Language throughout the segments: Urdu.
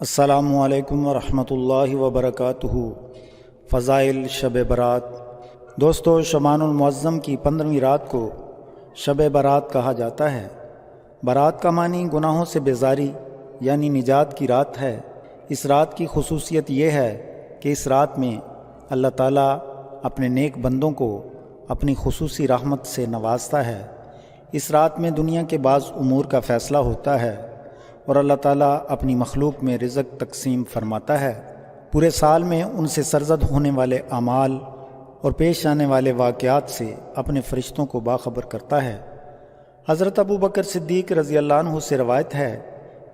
السلام علیکم ورحمۃ اللہ وبرکاتہ۔ فضائل شب برات۔ دوستو، شبان المعظم کی 15ویں رات کو شب برات کہا جاتا ہے۔ برات کا معنی گناہوں سے بیزاری یعنی نجات کی رات ہے۔ اس رات کی خصوصیت یہ ہے کہ اس رات میں اللہ تعالیٰ اپنے نیک بندوں کو اپنی خصوصی رحمت سے نوازتا ہے۔ اس رات میں دنیا کے بعض امور کا فیصلہ ہوتا ہے اور اللہ تعالیٰ اپنی مخلوق میں رزق تقسیم فرماتا ہے۔ پورے سال میں ان سے سرزد ہونے والے اعمال اور پیش آنے والے واقعات سے اپنے فرشتوں کو باخبر کرتا ہے۔ حضرت ابو بکر صدیق رضی اللہ عنہ سے روایت ہے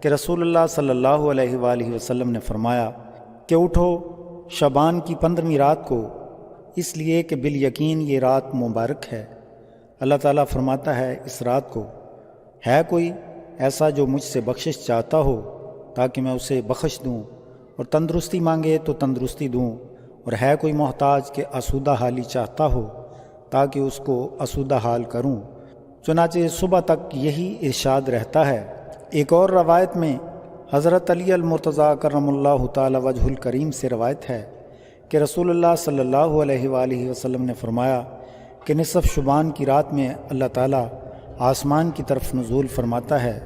کہ رسول اللہ صلی اللہ علیہ وآلہ وسلم نے فرمایا کہ اٹھو شعبان کی 15ویں رات کو، اس لیے کہ بالیقین یہ رات مبارک ہے۔ اللہ تعالیٰ فرماتا ہے اس رات کو، ہے کوئی ایسا جو مجھ سے بخشش چاہتا ہو تاکہ میں اسے بخش دوں، اور تندرستی مانگے تو تندرستی دوں، اور ہے کوئی محتاج کہ آسودہ حالی چاہتا ہو تاکہ اس کو آسودہ حال کروں۔ چنانچہ صبح تک یہی ارشاد رہتا ہے۔ ایک اور روایت میں حضرت علی المرتضیٰ کرم اللہ تعالی وجہ الکریم سے روایت ہے کہ رسول اللہ صلی اللہ علیہ وآلہ وسلم نے فرمایا کہ نصف شعبان کی رات میں اللہ تعالیٰ آسمان کی طرف نزول فرماتا ہے،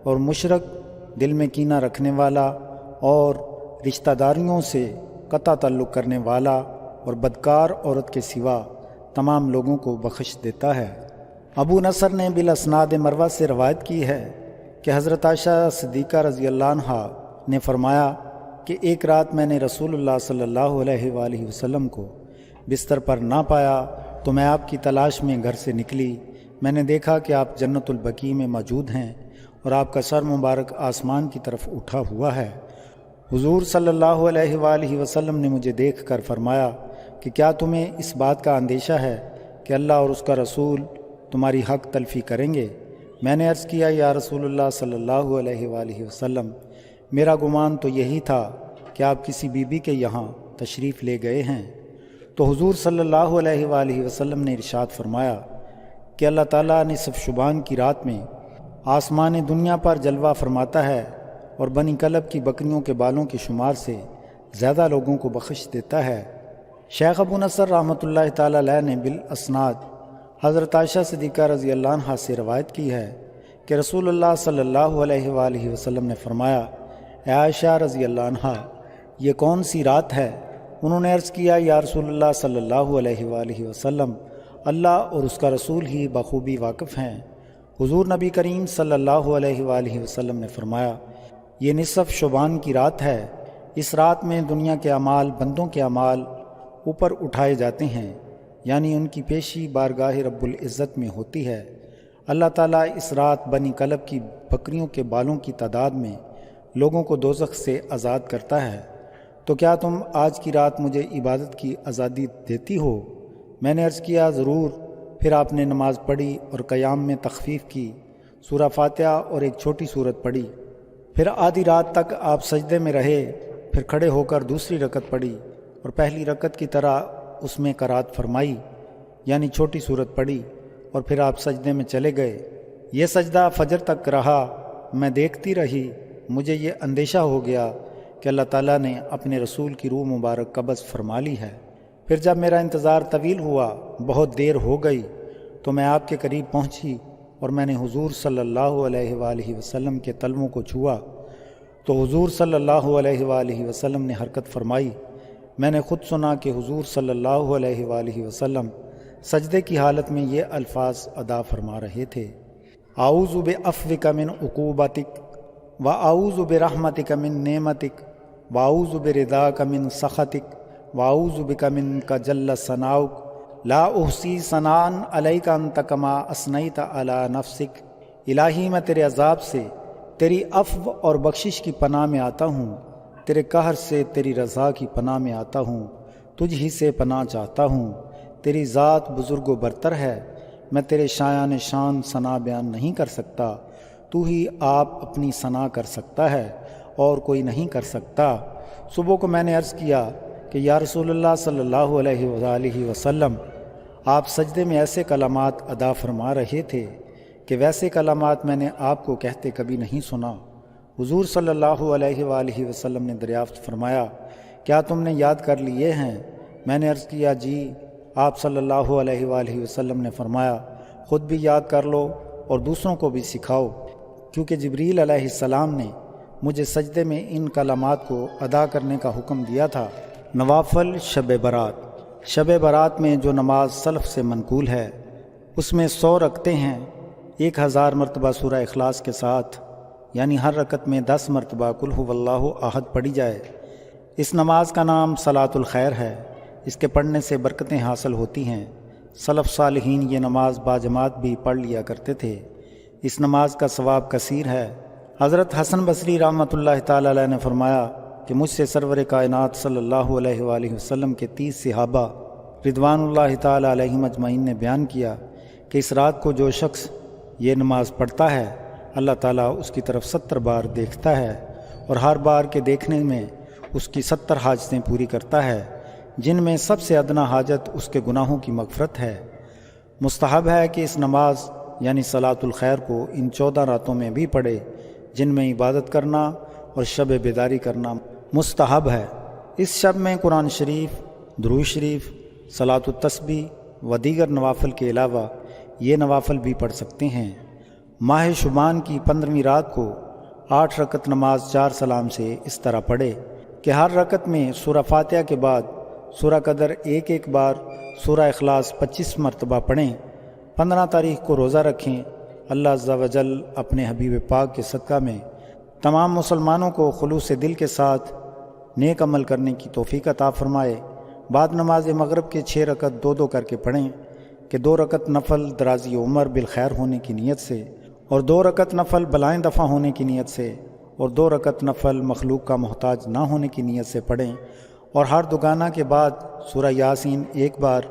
اور مشرک، دل میں کینہ رکھنے والا اور رشتہ داریوں سے قطع تعلق کرنے والا اور بدکار عورت کے سوا تمام لوگوں کو بخش دیتا ہے۔ ابو نصر نے بالاسناد مروہ سے روایت کی ہے کہ حضرت عائشہ صدیقہ رضی اللہ عنہا نے فرمایا کہ ایک رات میں نے رسول اللہ صلی اللہ علیہ وآلہ وسلم کو بستر پر نہ پایا تو میں آپ کی تلاش میں گھر سے نکلی۔ میں نے دیکھا کہ آپ جنت البقیع میں موجود ہیں اور آپ کا سر مبارک آسمان کی طرف اٹھا ہوا ہے۔ حضور صلی اللہ علیہ وآلہ وسلم نے مجھے دیکھ کر فرمایا کہ کیا تمہیں اس بات کا اندیشہ ہے کہ اللہ اور اس کا رسول تمہاری حق تلفی کریں گے؟ میں نے عرض کیا، یا رسول اللہ صلی اللہ علیہ وآلہ وسلم، میرا گمان تو یہی تھا کہ آپ کسی بی بی کے یہاں تشریف لے گئے ہیں۔ تو حضور صلی اللہ علیہ وآلہ وسلم نے ارشاد فرمایا کہ اللہ تعالیٰ نصف شعبان کی رات میں آسمان دنیا پر جلوہ فرماتا ہے اور بنی کلب کی بکریوں کے بالوں کے شمار سے زیادہ لوگوں کو بخش دیتا ہے۔ شیخ ابو نصر رحمۃ اللہ تعالیٰ علیہ نے بالاسناد حضرت عائشہ صدیقہ رضی اللہ عنہا سے روایت کی ہے کہ رسول اللہ صلی اللہ علیہ وآلہ وسلم نے فرمایا، اے عائشہ رضی اللہ عنہا، یہ کون سی رات ہے؟ انہوں نے عرض کیا، یا رسول اللہ صلی اللہ علیہ وآلہ وسلم، اللہ اور اس کا رسول ہی بخوبی واقف ہیں۔ حضور نبی کریم صلی اللہ علیہ وآلہ وسلم نے فرمایا، یہ نصف شعبان کی رات ہے۔ اس رات میں دنیا کے اعمال، بندوں کے اعمال اوپر اٹھائے جاتے ہیں، یعنی ان کی پیشی بارگاہ رب العزت میں ہوتی ہے۔ اللہ تعالیٰ اس رات بنی کلب کی بکریوں کے بالوں کی تعداد میں لوگوں کو دوزخ سے آزاد کرتا ہے۔ تو کیا تم آج کی رات مجھے عبادت کی آزادی دیتی ہو؟ میں نے عرض کیا، ضرور۔ پھر آپ نے نماز پڑھی اور قیام میں تخفیف کی، سورہ فاتحہ اور ایک چھوٹی سورت پڑھی۔ پھر آدھی رات تک آپ سجدے میں رہے، پھر کھڑے ہو کر دوسری رکعت پڑھی اور پہلی رکعت کی طرح اس میں قرات فرمائی، یعنی چھوٹی سورت پڑھی، اور پھر آپ سجدے میں چلے گئے۔ یہ سجدہ فجر تک رہا۔ میں دیکھتی رہی، مجھے یہ اندیشہ ہو گیا کہ اللہ تعالیٰ نے اپنے رسول کی روح مبارک قبض فرما لی ہے۔ پھر جب میرا انتظار طویل ہوا، بہت دیر ہو گئی، تو میں آپ کے قریب پہنچی اور میں نے حضور صلی اللہ علیہ وآلہ وسلم کے تلووں کو چھوا تو حضور صلی اللہ علیہ وآلہ وسلم نے حرکت فرمائی۔ میں نے خود سنا کہ حضور صلی اللہ علیہ وآلہ وسلم سجدے کی حالت میں یہ الفاظ ادا فرما رہے تھے، اعوذ بعفوک من عقوبتک واعوذ برحمتک من نعمتک واعوذ برضاک من سخطک واعوذ بک منک جل ثناؤک لا احصی ثناء علیک انت کما اثنیت علی نفسک۔ الہی، میں تیرے عذاب سے، تیری عفو اور بخشش کی پناہ میں آتا ہوں، تیرے قہر سے تیری رضا کی پناہ میں آتا ہوں، تجھ ہی سے پناہ چاہتا ہوں۔ تیری ذات بزرگ و برتر ہے، میں تیرے شایان شان ثنا بیان نہیں کر سکتا، تو ہی آپ اپنی ثنا کر سکتا ہے اور کوئی نہیں کر سکتا۔ صبح کو میں نے عرض کیا کہ یا رسول اللہ صلی اللہ علیہ وآلہ وسلم، آپ سجدے میں ایسے کلمات ادا فرما رہے تھے کہ ویسے کلمات میں نے آپ کو کہتے کبھی نہیں سنا۔ حضور صلی اللہ علیہ وآلہ وسلم نے دریافت فرمایا، کیا تم نے یاد کر لیے ہیں؟ میں نے عرض کیا، جی۔ آپ صلی اللہ علیہ وآلہ وسلم نے فرمایا، خود بھی یاد کر لو اور دوسروں کو بھی سکھاؤ، کیونکہ جبریل علیہ السلام نے مجھے سجدے میں ان کلمات کو ادا کرنے کا حکم دیا تھا۔ نوافل شب برات۔ شب برات میں جو نماز سلف سے منقول ہے اس میں 100 رکعتیں ہیں، 1000 مرتبہ سورہ اخلاص کے ساتھ، یعنی ہر رکعت میں 10 مرتبہ قل هو اللہ احد پڑھی جائے۔ اس نماز کا نام صلاۃ الخیر ہے، اس کے پڑھنے سے برکتیں حاصل ہوتی ہیں۔ سلف صالحین یہ نماز باجماعت بھی پڑھ لیا کرتے تھے۔ اس نماز کا ثواب کثیر ہے۔ حضرت حسن بصری رحمۃ اللہ تعالی علیہ نے فرمایا کہ مجھ سے سرور کائنات صلی اللہ علیہ وآلہ وسلم کے 30 صحابہ رضوان اللہ تعالی علیہم اجمعین نے بیان کیا کہ اس رات کو جو شخص یہ نماز پڑھتا ہے اللہ تعالیٰ اس کی طرف 70 بار دیکھتا ہے اور ہر بار کے دیکھنے میں اس کی 70 حاجتیں پوری کرتا ہے، جن میں سب سے ادنا حاجت اس کے گناہوں کی مغفرت ہے۔ مستحب ہے کہ اس نماز یعنی صلاۃ الخیر کو ان 14 راتوں میں بھی پڑھے، جن میں عبادت کرنا اور شب بیداری کرنا مستحب ہے۔ اس شب میں قرآن شریف، درود شریف، صلاۃ التسبیح و دیگر نوافل کے علاوہ یہ نوافل بھی پڑھ سکتے ہیں۔ ماہ شعبان کی 15ویں رات کو 8 رکعت نماز 4 سلام سے اس طرح پڑھے کہ ہر رکعت میں سورہ فاتحہ کے بعد سورہ قدر ایک بار، سورہ اخلاص 25 مرتبہ پڑھیں۔ 15 تاریخ کو روزہ رکھیں۔ اللہ عز و جل اپنے حبیب پاک کے صدقہ میں تمام مسلمانوں کو خلوص دل کے ساتھ نیک عمل کرنے کی توفیق عطا فرمائے۔ بعد نماز مغرب کے 6 رکعت 2 کر کے پڑھیں کہ 2 رکعت نفل درازی عمر بالخیر ہونے کی نیت سے، اور 2 رکعت نفل بلائیں دفع ہونے کی نیت سے، اور 2 رکعت نفل مخلوق کا محتاج نہ ہونے کی نیت سے پڑھیں، اور ہر دگانہ کے بعد سورہ یاسین 1 بار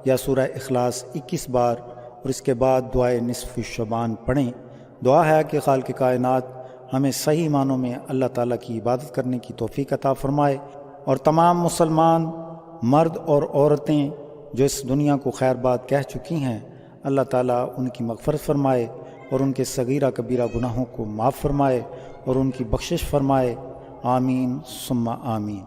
یا سورہ اخلاص 21 بار، اور اس کے بعد دعائے نصف شعبان پڑھیں۔ دعا ہے کہ خالق کائنات ہمیں صحیح معنوں میں اللہ تعالیٰ کی عبادت کرنے کی توفیق عطا فرمائے، اور تمام مسلمان مرد اور عورتیں جو اس دنیا کو خیر بات کہہ چکی ہیں اللہ تعالیٰ ان کی مغفرت فرمائے اور ان کے صغیرہ کبیرہ گناہوں کو معاف فرمائے اور ان کی بخشش فرمائے۔ آمین ثم آمین۔